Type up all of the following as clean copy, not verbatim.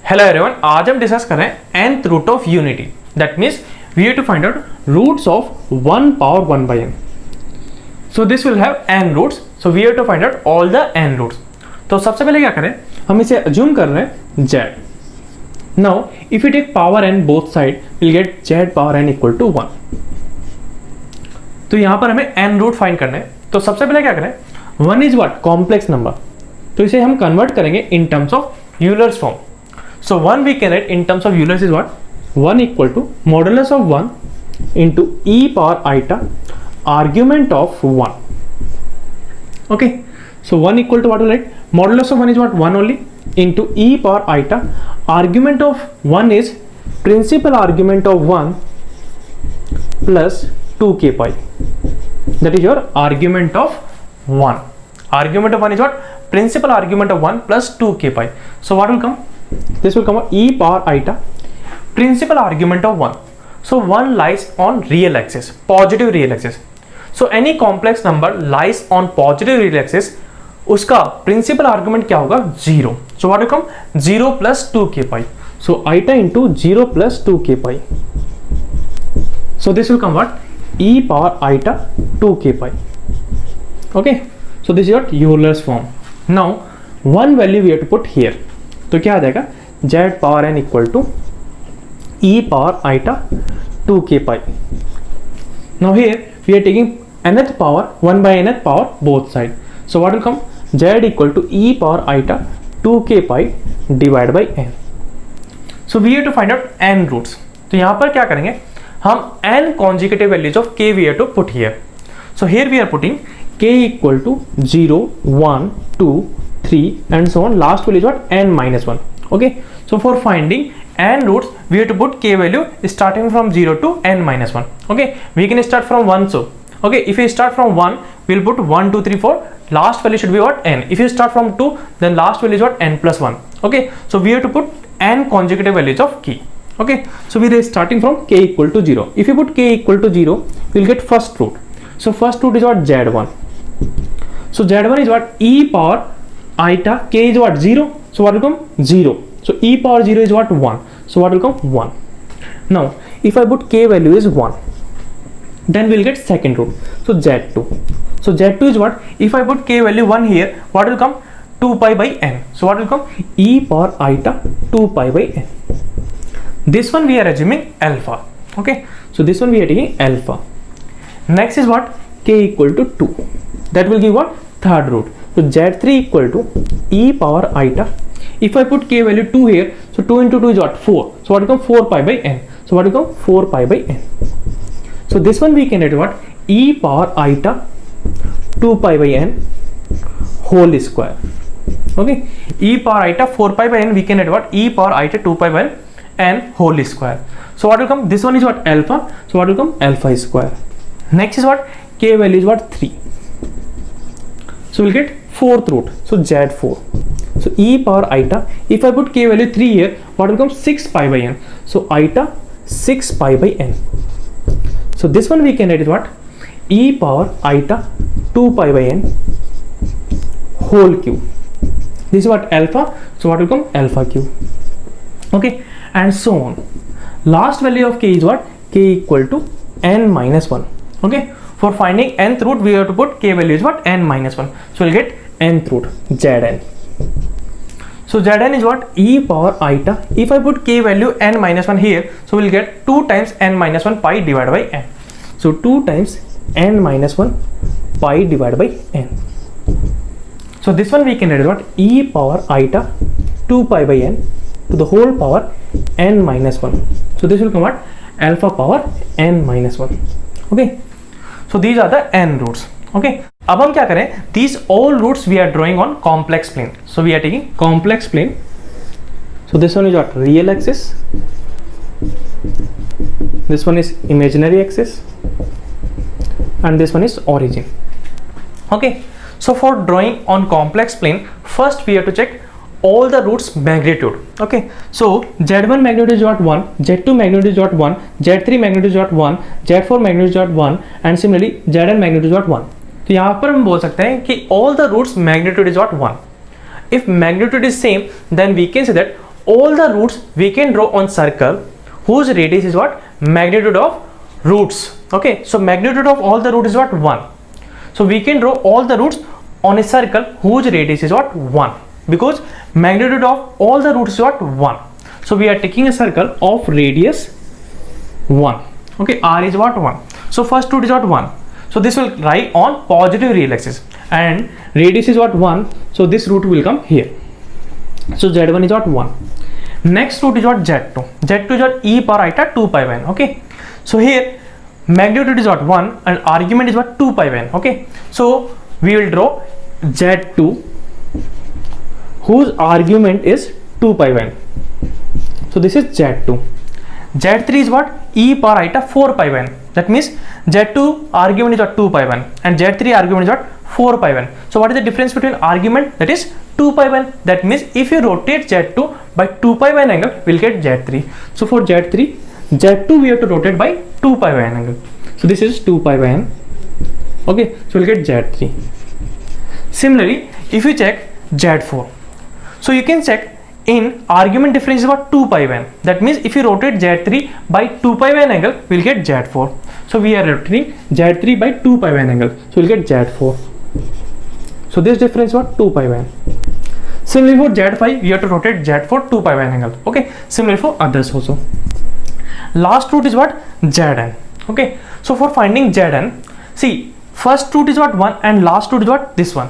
Hello everyone, आज हम discuss कर रहे हैं nth root of unity. That means we have to find out roots of 1 power 1 by n। So this will have n roots, so we have to find out all the n roots. तो सबसे पहले क्या करें, हम इसे assume कर रहे हैं z। Now if you take power n both side will get z power n equal to 1। तो यहां पर हमें n रूट फाइंड करने हैं। तो सबसे पहले क्या करें, 1 इज व्हाट, कॉम्प्लेक्स नंबर, तो इसे हम कन्वर्ट करेंगे in terms of Euler's form. So 1 we can write in terms of Euler's is what? 1 equal to modulus of 1 into e power iota argument of 1. Okay. So 1 equal to what will write? Modulus of 1 is what? 1 only into e power iota argument of 1 is principal argument of 1 plus 2k pi. That is your argument of 1. Argument of 1 is what? Principal argument of 1 plus 2k pi. So what will come? This will come out e power iota principal argument of 1. So 1 lies on real axis, positive real axis. So any complex number lies on positive real axis, उसका principal argument क्या होगा? 0. So what will come? 0 plus 2k pi. So iota into 0 plus 2k pi. So this will come what? E power iota 2k pi. Okay. So this is your Euler's form. Now one value we have to put here. तो क्या आ जाएगा, z power n equal to e power iota 2k pi. Now here we are taking nth power 1 by nth power both side. So what will come? z equal to e power iota 2k pi divided by n. So we have to find out n roots. तो यहाँ पर क्या करेंगे, हम n consecutive values of k we have to put here. So here we are putting k equal to 0, 1, 2, 3 and so on. Last value is what? n minus 1. Okay, so for finding n roots we have to put k value starting from 0 to n minus 1. Okay, we can start from 1. So okay, if you start from 1 we'll put 1 2 3 4, last value should be what? N. If you start from 2 then last value is what? N plus 1. Okay, so we have to put n consecutive values of k. Okay, so we are starting from k equal to 0. If you put k equal to 0 we'll get first root. So first root is what? Z1. So Z1 is what? E power iota k is what? 0. So what will come? 0. So e power 0 is what? 1. So what will come? 1. Now if I put k value is 1, then we'll get second root. So Z2. So Z2 is what? If I put k value 1 here, what will come? 2 pi by n. So what will come? E power iota 2 pi by n. This one we are assuming alpha. Okay, so this one we are taking alpha. Next is what? K equal to 2. That will give what? Third root. So Z3 equal to e power iota. If I put k value 2 here, so 2 into 2 is what? 4. So what will come? 4 pi by n. So what will come? 4 pi by n. So this one we can write what? E power iota 2 pi by n whole square. Okay, e power iota 4 pi by n we can write what? E power iota 2 pi by n whole square. So what will come? This one is what? Alpha. So what will come? Alpha square. Next is what? K value is what? 3. So we'll get fourth root. So Z4. So e power iota. If I put k value 3 here, what will come? 6 pi by n. So iota 6 pi by n. So this one we can write is what? E power iota 2 pi by n whole cube. This is what? Alpha. So what will come? Alpha cube. Okay, and so on. Last value of k is what? K equal to n minus 1. Okay, for finding nth root we have to put k value is what? N minus 1. So we'll get nth root Zn. So Zn is what? E power iota. If I put k value n minus 1 here, so we'll get 2 times n minus 1 pi divided by n. So 2 times n minus 1 pi divided by n. So this one we can write what? E power iota 2 pi by n to the whole power n minus 1. So this will come what? Alpha power n minus 1. Okay, so these are the n roots. Okay, अब हम क्या करें, these all roots we are drawing on complex plane. So we are taking complex plane. So this one is what? Real axis. This one is imaginary axis, and this one is origin. Okay, so for drawing on complex plane, first we have to check all the roots magnitude. Okay, so Z1 magnitude is what? 1, Z2 magnitude is what? 1, Z3 magnitude is what? 1, Z4 magnitude is what? 1, and similarly Zn magnitude is what? 1. तो यहाँ पर हम बोल सकते हैं कि all the roots magnitude is what 1. If magnitude is same, then we can say that all the roots we can draw on circle whose radius is what magnitude of roots. Okay, so magnitude of all the roots is what 1. So we can draw all the roots on a circle whose radius is what 1, because magnitude of all the roots is what 1. So we are taking a circle of radius 1. Okay, r is what 1. So first root is what 1. So this will lie on positive real axis, and radius is what 1. So this root will come here. So z1 is what 1. Next root is what z2. Z2 is what e power iota 2 pi by n. Okay, so here magnitude is what 1 and argument is what 2 pi by n. Okay, so we will draw z2 whose argument is 2 pi by n. So this is z2. z3 is what e power iota 4 pi by n. That means z2 argument is what 2 pi by n and z3 argument is what 4 pi by n. So what is the difference between argument? That is 2 pi by n. That means if you rotate z2 by 2 pi by n angle, we'll get z3. So for z3, z2 we have to rotate by 2 pi by n angle. So this is 2 pi by n. Okay, so we'll get z3. Similarly, if you check z4, so you can check in argument difference is about 2 pi by n. That means if you rotate z3 by 2 pi by n angle, we'll get z4. So we are rotating z3 by 2 pi by n angle, so we'll get z4. So this difference is what 2 pi by n. Similarly for z5, we have to rotate z4 2 pi by n angle. Okay, similarly for others also. Last root is what zn. Okay, so for finding zn, see first root is what 1 and last root is what this one.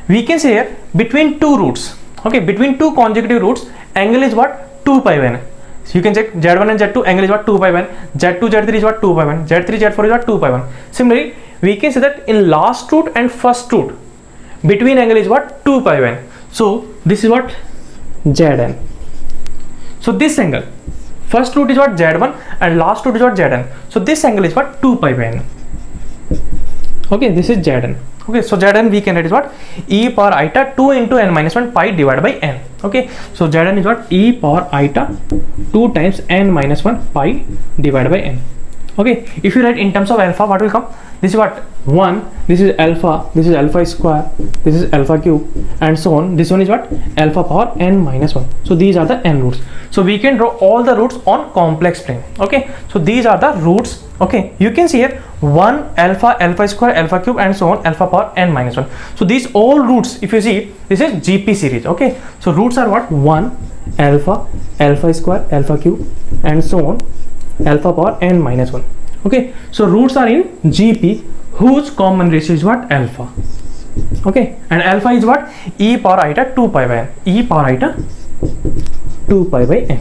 We can say here between two roots. Okay, between two consecutive roots, angle is what 2 pi by n. So you can check z1 and z2, angle is what 2 pi by n. z2 z3 is what 2 pi by n. z3 z4 is what 2 pi by n. Similarly, we can say that in last root and first root, between angle is what 2 pi by n. So this is what zn. So this angle, first root is what z1 and last root is what zn. So this angle is what 2 pi by n. Okay, this is zn. Okay, so zn we can write is what e power iota 2 into n minus 1 pi divided by n. Okay, so zn is what e power iota 2 times n minus 1 pi divided by n. Okay, if you write in terms of alpha, what will come? This is what 1, this is alpha square, this is alpha cube, and so on. This one is what alpha power n minus 1. So these are the n roots. So we can draw all the roots on complex plane. Okay, so these are the roots. Okay, you can see here 1 alpha square, alpha cube, and so on, alpha power n minus 1. So these all roots, if you see, this is GP series. Okay, so roots are what 1 alpha square, alpha cube, and so on, alpha power n minus 1. Okay, so roots are in GP whose common ratio is what alpha. Okay, and alpha is what e power iota 2 pi by n, e power iota 2 pi by n.